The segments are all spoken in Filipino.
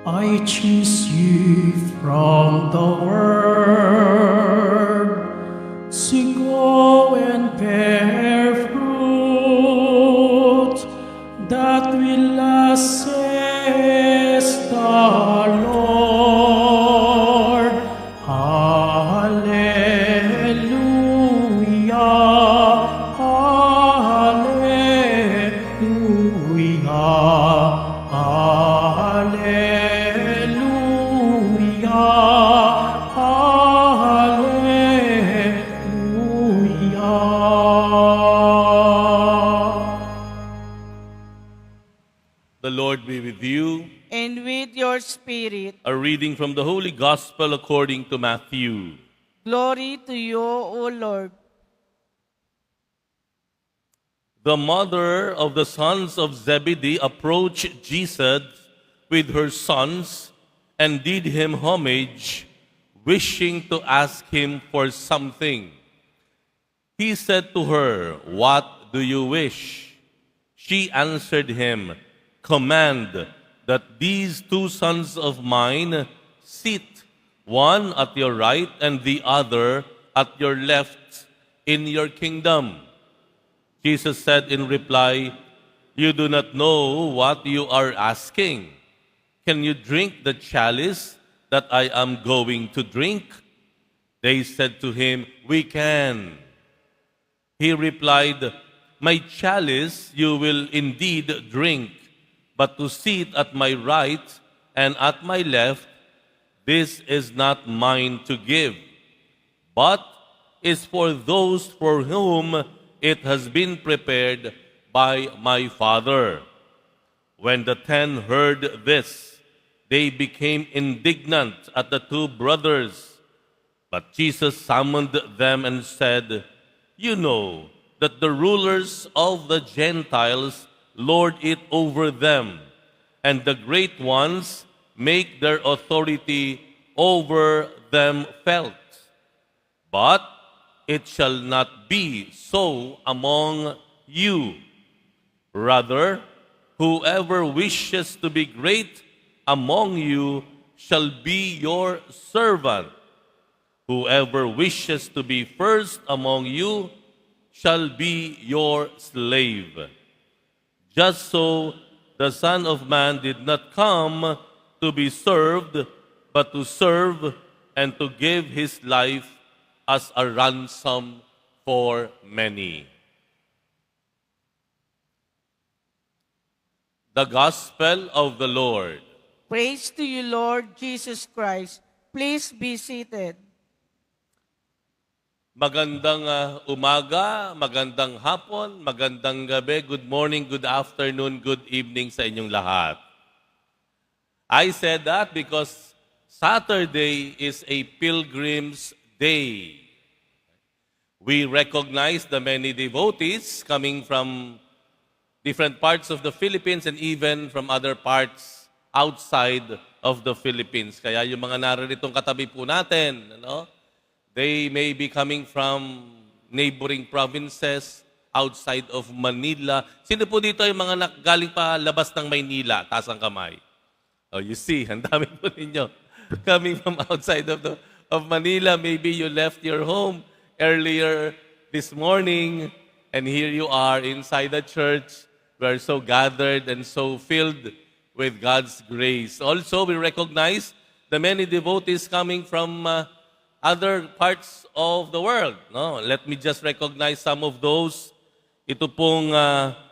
I choose you from the world to go and bear fruit that will last, says the Lord. Hallelujah, hallelujah, The Lord be with you. And with your spirit. A reading from the Holy Gospel according to Matthew. Glory to you, O Lord. The mother of the sons of Zebedee approached Jesus with her sons and did him homage, wishing to ask him for something. He said to her, "What do you wish?" She answered him, "Command that these two sons of mine sit, one at your right and the other at your left, in your kingdom." Jesus said in reply, "You do not know what you are asking. Can you drink the chalice that I am going to drink?" They said to him, "We can." He replied, "My chalice you will indeed drink, but to sit at my right and at my left, this is not mine to give, but is for those for whom it has been prepared by my Father." When the 10 heard this, they became indignant at the two brothers. But Jesus summoned them and said, "You know that the rulers of the Gentiles lord it over them, and the great ones make their authority over them felt. But it shall not be so among you. Rather, whoever wishes to be great among you shall be your servant. Whoever wishes to be first among you shall be your slave. Just so the Son of Man did not come to be served, but to serve and to give his life as a ransom for many." The Gospel of the Lord. Praise to you, Lord Jesus Christ. Please be seated. Magandang umaga, magandang hapon, magandang gabi, good morning, good afternoon, good evening sa inyong lahat. I said that because Saturday is a Pilgrim's Day. We recognize the many devotees coming from different parts of the Philippines and even from other parts outside of the Philippines. Kaya yung mga naririto katabi po natin, they may be coming from neighboring provinces outside of Manila. Sino po dito yung mga galing pa labas ng Maynila? Taas ang kamay. Oh, you see, ang dami po ninyo coming from outside of Manila. Maybe you left your home earlier this morning and here you are inside the church. We are so gathered and so filled with God's grace. Also, we recognize the many devotees coming from other parts of the world. No? Let me just recognize some of those. Ito pong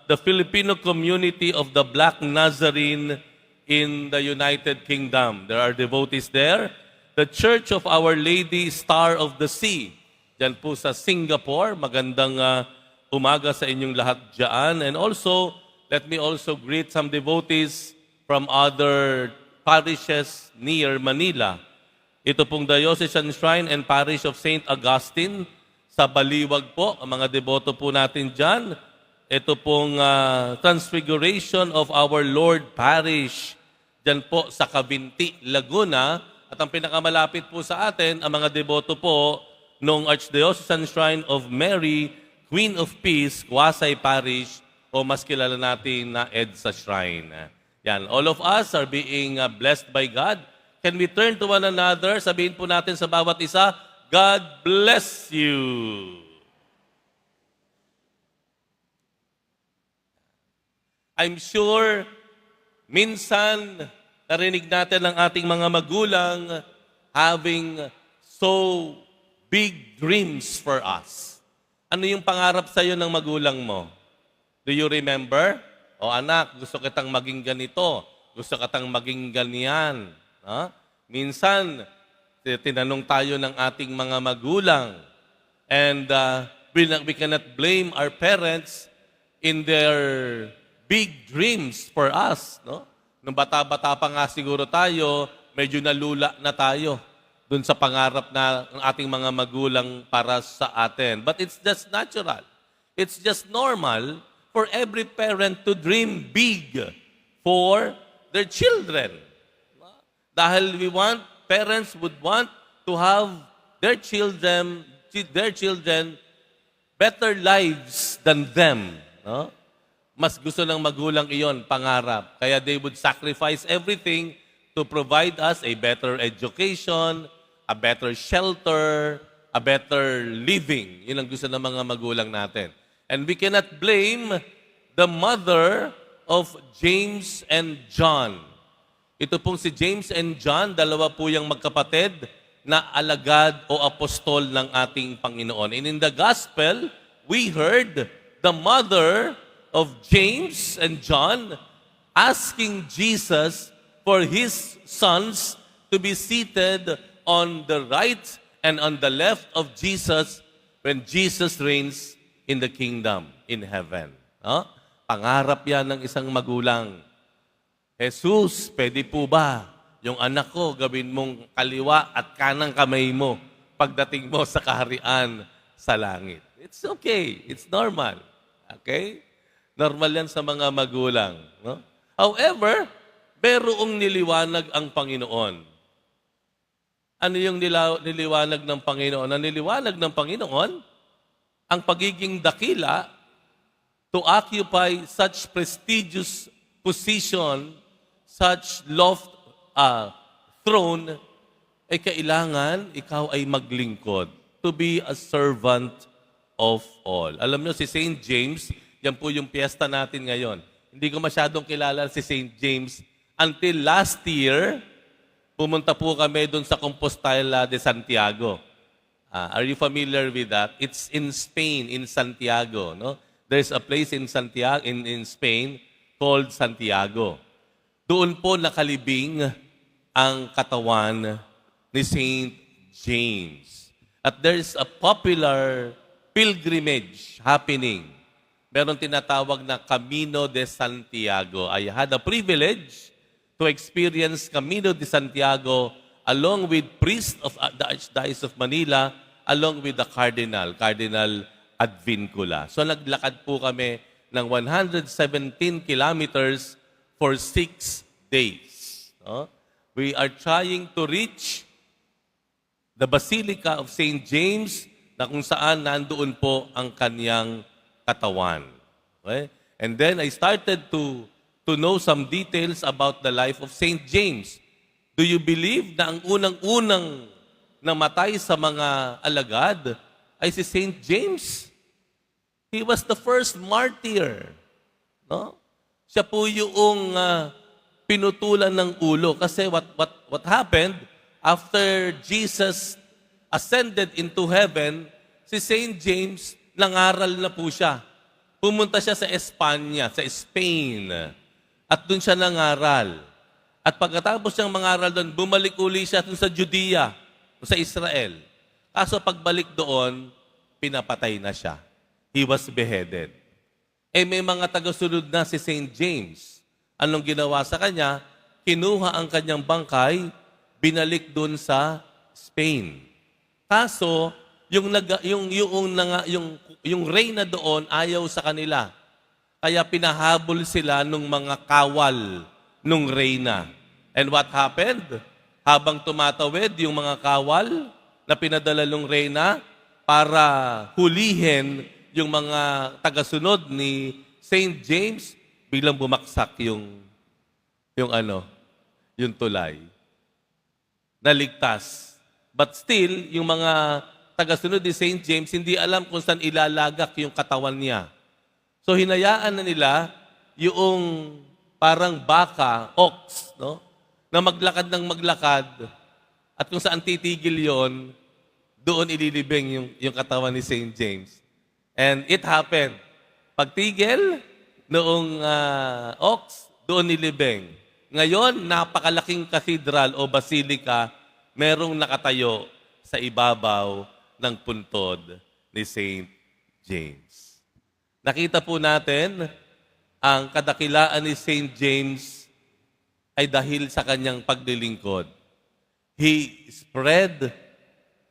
the Filipino community of the Black Nazarene in the United Kingdom. There are devotees there. The Church of Our Lady Star of the Sea, dyan po sa Singapore. Magandang umaga sa inyong lahat dyan. And also, let me also greet some devotees from other parishes near Manila. Ito pong Diocesan Shrine and Parish of St. Augustine sa Baliwag po, ang mga deboto po natin dyan. Ito pong Transfiguration of Our Lord Parish. Dyan po sa Cavinti, Laguna. At ang pinakamalapit po sa atin, ang mga deboto po ng Archdiocesan Shrine of Mary, Queen of Peace, Quasay Parish, o mas kilala natin na EDSA Shrine. Yan, all of us are being blessed by God. Can we turn to one another? Sabihin po natin sa bawat isa, God bless you. I'm sure, minsan, narinig natin ang ating mga magulang having so big dreams for us. Ano yung pangarap sa'yo ng magulang mo? Do you remember? O anak, gusto kitang maging ganito. Gusto kitang maging ganyan. Ha? Minsan, tinanong tayo ng ating mga magulang. And we cannot blame our parents in their big dreams for us. No? Nung bata-bata pa nga siguro tayo, medyo nalula na tayo dun sa pangarap na ng ating mga magulang para sa atin. But it's just natural. It's just normal for every parent to dream big for their children. Dahil parents would want to have their children better lives than them. No? Mas gusto ng magulang iyon, pangarap. Kaya they would sacrifice everything to provide us a better education, a better shelter, a better living. Yun ang gusto ng mga magulang natin. And we cannot blame the mother of James and John. Ito pong si James and John, dalawa po yung magkapatid na alagad o apostol ng ating Panginoon. And in the gospel, we heard the mother of James and John asking Jesus for his sons to be seated on the right and on the left of Jesus when Jesus reigns in the kingdom in heaven. Pangarap yan ng isang magulang. Jesus, pwede po ba yung anak ko gawin mong kaliwa at kanang kamay mo pagdating mo sa kaharian sa langit? It's okay. It's normal. Okay? Normal yan sa mga magulang. No? However, merong niliwanag ang Panginoon. Ano yung niliwanag ng Panginoon? Ang niliwanag ng Panginoon, ang pagiging dakila to occupy such prestigious position, such throne, ay kailangan ikaw ay maglingkod. To be a servant of all. Alam nyo, si St. James, yan po yung piyesta natin ngayon. Hindi ko masyadong kilala si St. James. Until last year, pumunta po kami doon sa Compostela de Santiago. Are you familiar with that? It's in Spain, in Santiago. No? There's a place in Santiago, in Spain called Santiago. Doon po nakalibing ang katawan ni St. James. At there's a popular pilgrimage happening. Meron tinatawag na Camino de Santiago. I had a privilege to experience Camino de Santiago along with priest of the Archdiocese of Manila, along with the Cardinal Advincula. So naglakad po kami ng 117 kilometers for 6 days. No? We are trying to reach the Basilica of St. James na kung saan nandoon po ang kanyang katawan. Okay? And then I started to know some details about the life of St. James. Do you believe na ang unang-unang namatay sa mga alagad ay si St. James? He was the first martyr. No? Siya po yung pinutulan ng ulo. Kasi what happened, after Jesus ascended into heaven, si St. James, nangaral na po siya. Pumunta siya sa Espanya, sa Spain. At doon siya nangaral. At pagkatapos niyang mangaral doon, bumalik uli siya doon sa Judea, sa Israel. Kaso pagbalik doon, pinapatay na siya. He was beheaded. May mga tagasunod na si St. James. Anong ginawa sa kanya? Kinuha ang kanyang bangkay, binalik doon sa Spain. Kaso, yung reyna doon ayaw sa kanila. Kaya pinahabol sila nung mga kawal nung reyna. And what happened? Habang tumatawid yung mga kawal na pinadala ng reyna para hulihin yung mga tagasunod ni Saint James, biglang bumaksak yung tulay. Naligtas. But still, yung mga tagasunod ni Saint James, hindi alam kung saan ilalagak yung katawan niya. So hinayaan na nila yung parang baka, ox, no? Na maglakad ng maglakad at kung saan titigil yon, doon ililibing yung katawan ni Saint James. And it happened. Pagtigil noong ox, doon nilibing. Ngayon, napakalaking cathedral o basilika merong nakatayo sa ibabaw ng puntod ni Saint James. Nakita po natin ang kadakilaan ni Saint James ay dahil sa kanyang paglilingkod. He spread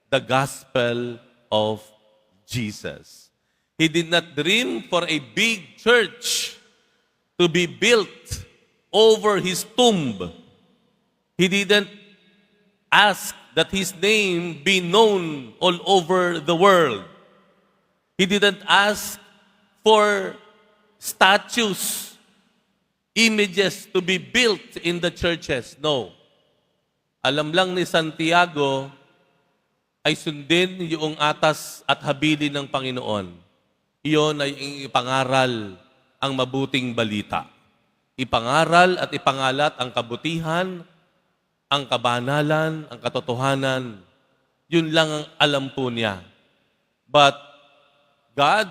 the gospel of Jesus. He did not dream for a big church to be built over his tomb. He didn't ask that his name be known all over the world. He didn't ask for statues, images to be built in the churches. No. Alam lang ni Santiago ay sundin yung atas at habilin ng Panginoon. Iyon ay ipangaral ang mabuting balita. Ipangaral at ipangalat ang kabutihan, ang kabanalan, ang katotohanan. Yun lang ang alam po niya. But God,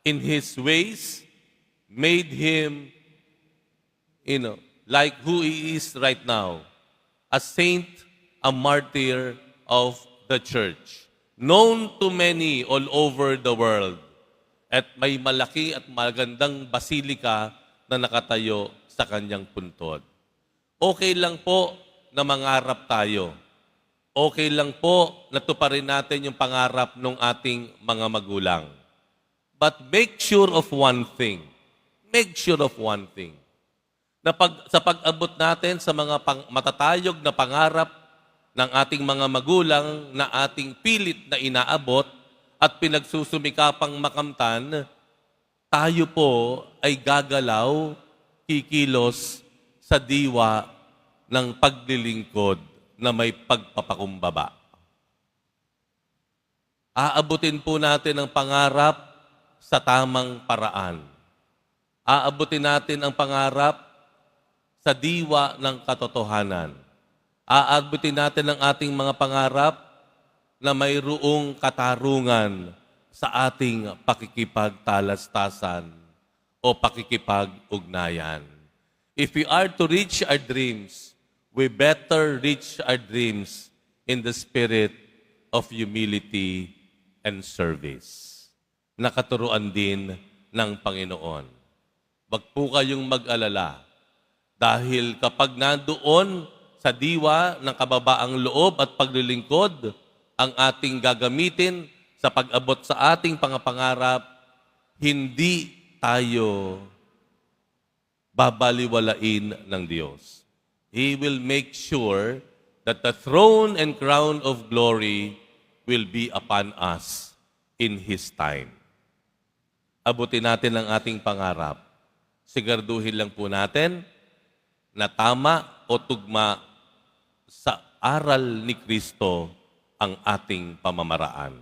in His ways, made him, like who he is right now. A saint, a martyr of the church. Known to many all over the world. At may malaki at magandang basilika na nakatayo sa kanyang puntod. Okay lang po na mangarap tayo. Okay lang po na tuparin natin yung pangarap ng ating mga magulang. But make sure of one thing. Make sure of one thing. Na sa pag-abot natin sa mga matatayog na pangarap ng ating mga magulang na ating pilit na inaabot at pinagsusumikapang makamtan, tayo po ay gagalaw, kikilos sa diwa ng paglilingkod na may pagpapakumbaba. Aabutin po natin ang pangarap sa tamang paraan. Aabutin natin ang pangarap sa diwa ng katotohanan. Aabutin natin ang ating mga pangarap na mayroong katarungan sa ating pakikipagtalastasan o pakikipag-ugnayan. If we are to reach our dreams, we better reach our dreams in the spirit of humility and service. Nakaturuan din ng Panginoon. Wag po kayong mag-alala dahil kapag nandoon sa diwa ng kababaang loob at paglilingkod ang ating gagamitin sa pag-abot sa ating pangapangarap, hindi tayo babaliwalain ng Diyos. He will make sure that the throne and crown of glory will be upon us in His time. Abutin natin ang ating pangarap. Siguraduhin lang po natin na tama o tugma sa aral ni Kristo ang ating pamamaraan.